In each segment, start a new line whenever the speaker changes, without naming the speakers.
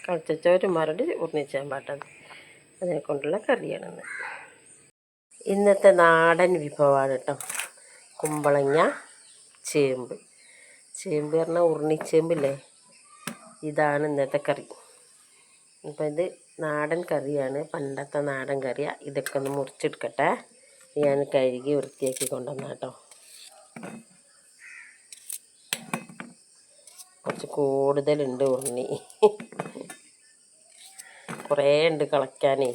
കളിച്ചോരും മരട് ഉരുണിച്ചേമ്പാട്ടത് അതിനെ കൊണ്ടുള്ള കറിയാണെന്ന്. ഇന്നത്തെ നാടൻ വിഭവമാണ് കേട്ടോ. കുമ്പളങ്ങ ചേമ്പ്. ചേമ്പ് പറഞ്ഞാൽ ഉരുണിച്ചേമ്പില്ലേ, ഇതാണ് ഇന്നത്തെ കറി. അപ്പം ഇത് നാടൻ കറിയാണ്, പണ്ടത്തെ നാടൻ കറിയാണ്. ഇതൊക്കെ ഒന്ന് മുറിച്ചെടുക്കട്ടെ. ഞാൻ കഴുകി വൃത്തിയാക്കി കൊണ്ടുവന്ന കേട്ടോ. കുറച്ച് കൂടുതലുണ്ട് ഉരുണി, കുറേ ഉണ്ട് കളയ്ക്കാനേ.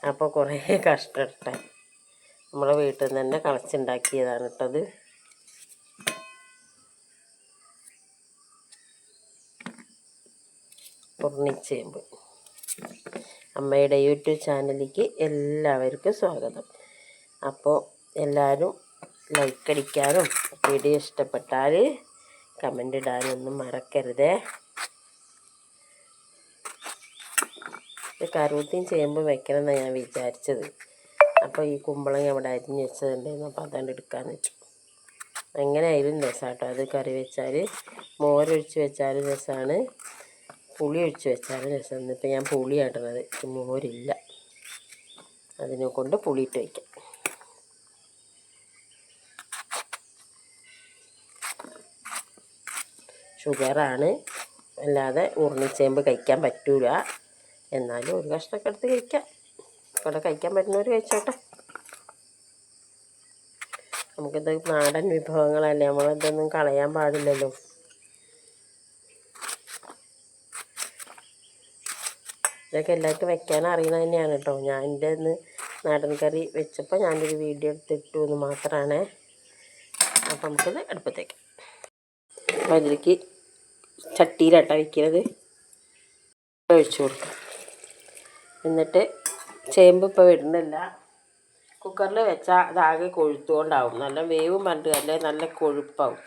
അപ്പോൾ കുറേ കഷ്ടപ്പെട്ടെ നമ്മളെ വീട്ടിൽ നിന്ന് തന്നെ കളച്ചുണ്ടാക്കിയതാണ് കേട്ടത്. ഉരുണിച്ചേമ്പ്. അമ്മയുടെ യൂട്യൂബ് ചാനലിലേക്ക് എല്ലാവർക്കും സ്വാഗതം. അപ്പോൾ എല്ലാവരും ലൈക്ക് അടിക്കാനും വീഡിയോ ഇഷ്ടപ്പെട്ടാൽ കമൻ്റ് ഇടാനൊന്നും മറക്കരുതേ. കറുത്തിയും ചേമ്പ് വെക്കണം എന്നാണ് ഞാൻ വിചാരിച്ചത്. അപ്പോൾ ഈ കുമ്പളങ്ങ അവിടെ അരിഞ്ഞ് വെച്ചതുണ്ടായിരുന്നു, അപ്പോൾ അതാണ്ട് എടുക്കാമെന്ന് വെച്ചു. എങ്ങനെ ആയാലും രസമാണ് കേട്ടോ. അത് കറി വെച്ചാൽ, മോരൊഴിച്ച് വെച്ചാലും രസമാണ്, പുളി ഒഴിച്ച് വെച്ചാലും രസം. ഇന്നിപ്പോൾ ഞാൻ പുളിയാട്ടുന്നത്, മോരില്ല, അതിനെ കൊണ്ട് പുളിയിട്ട് വയ്ക്കാം. ഷുഗറാണ്, അല്ലാതെ ഉരുണിച്ചേമ്പ് കഴിക്കാൻ പറ്റൂല. എന്നാലും ഒരു കഷ്ണമൊക്കെ എടുത്ത് കഴിക്കാം. ഇവിടെ കഴിക്കാൻ പറ്റുന്നവർ കഴിച്ചോട്ടെ. നമുക്കിത് നാടൻ വിഭവങ്ങളല്ലേ, നമ്മളിതൊന്നും കളയാൻ പാടില്ലല്ലോ. ഇതൊക്കെ എല്ലാവർക്കും വെക്കാൻ അറിയുന്നത് തന്നെയാണ് കേട്ടോ. ഞാൻ എൻ്റെ ഇന്ന് നാടൻ കറി വെച്ചപ്പോൾ ഞാനൊരു വീഡിയോ എടുത്തിട്ടു എന്ന് മാത്രമാണ്. അപ്പം നമുക്കിത് അടുപ്പത്തേക്ക്. അപ്പോൾ അതിലേക്ക് ചട്ടിയിലാട്ടാ വയ്ക്കുന്നത്, ഒഴിച്ചു കൊടുക്കാം. എന്നിട്ട് ചേമ്പ് ഇപ്പോൾ ഇടുന്നില്ല, കുക്കറിൽ വെച്ചാൽ അതാകെ കൊഴുത്തുകൊണ്ടാവും. നല്ല വേവും പണ്ട് അല്ലേ, നല്ല കൊഴുപ്പാവും.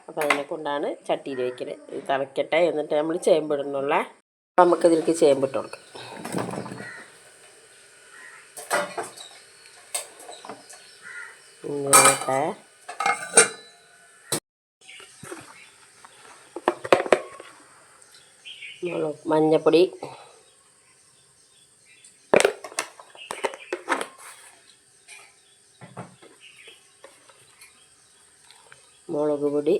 അപ്പോൾ അതിനെ കൊണ്ടാണ് ചട്ടിയിൽ വയ്ക്കുന്നത്. ഇത് തിളയ്ക്കട്ടെ, എന്നിട്ട് നമ്മൾ ചേമ്പ് ഇടുന്നുള്ള. അപ്പോൾ നമുക്കിതിലേക്ക് ചേമ്പ് ഇട്ട് കൊടുക്കാം. ഇങ്ങോട്ടെ മഞ്ഞപ്പൊടി, മുളക് പൊടി,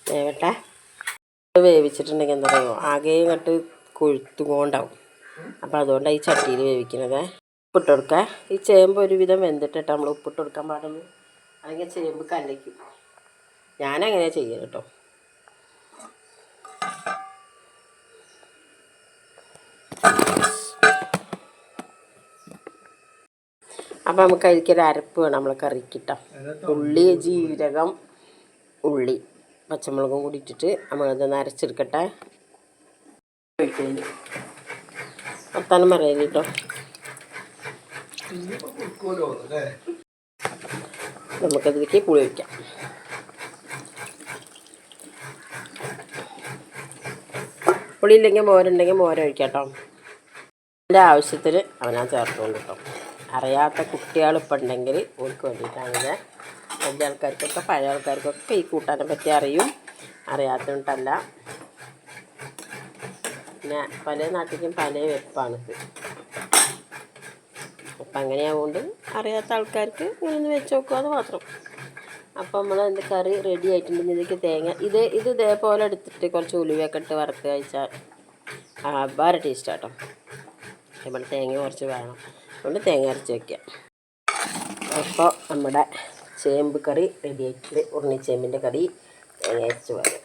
വേവട്ടെ. വേവിച്ചിട്ടുണ്ടെങ്കിൽ എന്താ പറയുക, ആകെ കട്ട് കൊഴുത്തുകൊണ്ടാവും. അപ്പോൾ അതുകൊണ്ടാണ് ഈ ചട്ടിയിൽ വേവിക്കുന്നത്. ഉപ്പിട്ട് കൊടുക്കുക. ഈ ചേമ്പ് ഒരുവിധം വെന്തിട്ടിട്ട് നമ്മൾ ഉപ്പിട്ട് കൊടുക്കാൻ പാടുള്ളൂ, അല്ലെങ്കിൽ ചേമ്പ് കലയ്ക്കും. ഞാനങ്ങനെ ചെയ്യുക കേട്ടോ. അപ്പോൾ നമുക്ക് അതിലേക്കൊരു അരപ്പ് വേണം നമ്മളെ കറിക്കിട്ടോ. ഉള്ളി, ജീരകം, ഉള്ളി, പച്ചമുളകും കൂടി ഇട്ടിട്ട് നമ്മളിതൊന്ന് അരച്ചെടുക്കട്ടെ. വർത്താനം പറയല് കേട്ടോ. നമുക്കതിലേക്ക് പുളി ഒഴിക്കാം. പുളി ഇല്ലെങ്കിൽ മോരുണ്ടെങ്കിൽ മോരൊഴിക്കാം കേട്ടോ. അതിൻ്റെ ആവശ്യത്തിന് അവനാ ചേർത്തുകൊണ്ട് കേട്ടോ. അറിയാത്ത കുട്ടികളിപ്പോൾ ഉണ്ടെങ്കിൽ ഓർക്ക് വേണ്ടിയിട്ടാണിത്. വലിയ ആൾക്കാർക്കൊക്കെ പഴയ ആൾക്കാർക്കൊക്കെ ഈ കൂട്ടാനെ പറ്റി അറിയും, അറിയാത്തതുകൊണ്ടല്ല. പിന്നെ പല നാട്ടിലും പല വെപ്പാണിത്. അപ്പം അങ്ങനെയാവുകൊണ്ട് അറിയാത്ത ആൾക്കാർക്ക് ഇങ്ങനെ ഒന്ന് വെച്ച് നോക്കുക, അത് മാത്രം. അപ്പം നമ്മൾ എന്ത് കറി റെഡി ആയിട്ടുണ്ടെങ്കിൽ ഇതിലേക്ക് തേങ്ങ ഇത് ഇതേപോലെ എടുത്തിട്ട് കുറച്ച് ഉലുവയൊക്കെ ഇട്ട് വറുത്ത് കഴിച്ചാൽ വേറെ ടേസ്റ്റ് കേട്ടോ. നമ്മൾ തേങ്ങ കുറച്ച് വേണം, അതുകൊണ്ട് തേങ്ങ അരച്ച് വയ്ക്കുക. അപ്പോൾ നമ്മുടെ ചേമ്പ് കറി റെഡി ആയിട്ട്, ഉരുണിച്ചേമ്പിൻ്റെ കറി തേങ്ങ അരച്ച് വരും.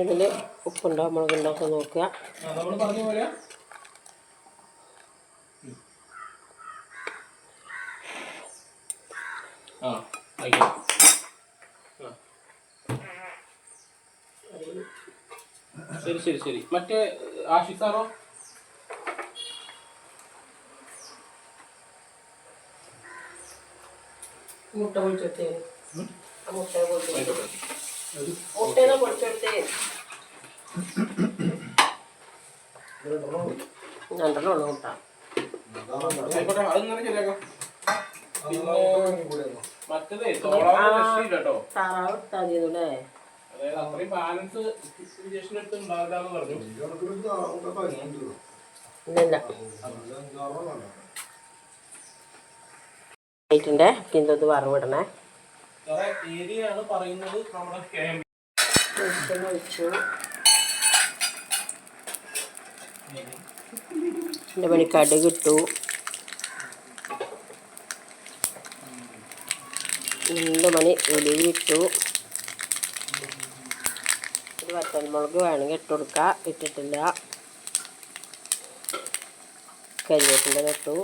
ഇതിൽ ഉപ്പുണ്ടോ മുളകുണ്ടോ ഒക്കെ നോക്കുക.
ശരി ശരി. മറ്റേ ആഷിഖ് സാറോ?
മുട്ട പൊളിച്ചെടുത്തേ. രണ്ടെണ്ണം ഉള്ളു മുട്ട.
അതൊന്നും ശരിയാക്കാം. പിന്നെ മറ്റേതേ കേട്ടോ
താറാവ് ഇട്ടാതില്ലേ?
അതായത് അത്രയും ബാലൻസ് ഇഞ്ചക്ഷൻ എടുത്ത് ഉണ്ടാവില്ലാന്ന് പറഞ്ഞു.
ഇല്ല ആയിട്ടുണ്ട്. പിന്നെ ഇത് വറവിടണേ.
ഏരിയയാണ് പറയുന്നത് നമ്മുടെ
ഒഴിച്ചു. എൻ്റെ പണി കടുക് ഇട്ടു. 2 മണി ഉലുവിട്ടു. ഒരു വറ്റൽമുളക് വേണമെങ്കിൽ ഇട്ട് കൊടുക്കുക. ഇട്ടിട്ടില്ല. കരിവേപ്പില ഇട്ടു.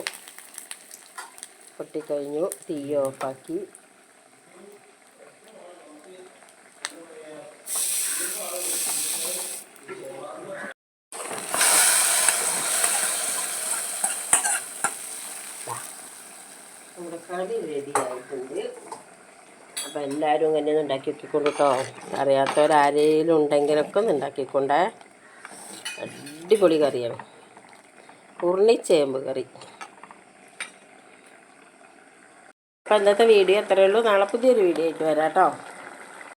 പൊട്ടിക്കഴിഞ്ഞു. തീ ഓഫാക്കി. നമ്മുടെ കറി റെഡി ആയിട്ടുണ്ട്. അപ്പോൾ എല്ലാവരും ഇങ്ങനെ ഒന്ന് ഉണ്ടാക്കി വെക്കിക്കൊണ്ട് കേട്ടോ. അറിയാത്തവരാരെങ്കിലും ഉണ്ടെങ്കിലൊക്കെ ഒന്ന് ഉണ്ടാക്കിക്കൊണ്ടേ. അടിപൊളി കറിയാണ്. ഉരുളിച്ചേമ്പ് കറി. അപ്പോൾ ഇന്നത്തെ വീഡിയോ അത്രയേ ഉള്ളൂ. നാളെ പുതിയൊരു വീഡിയോ ആയിട്ട് വരാം കേട്ടോ.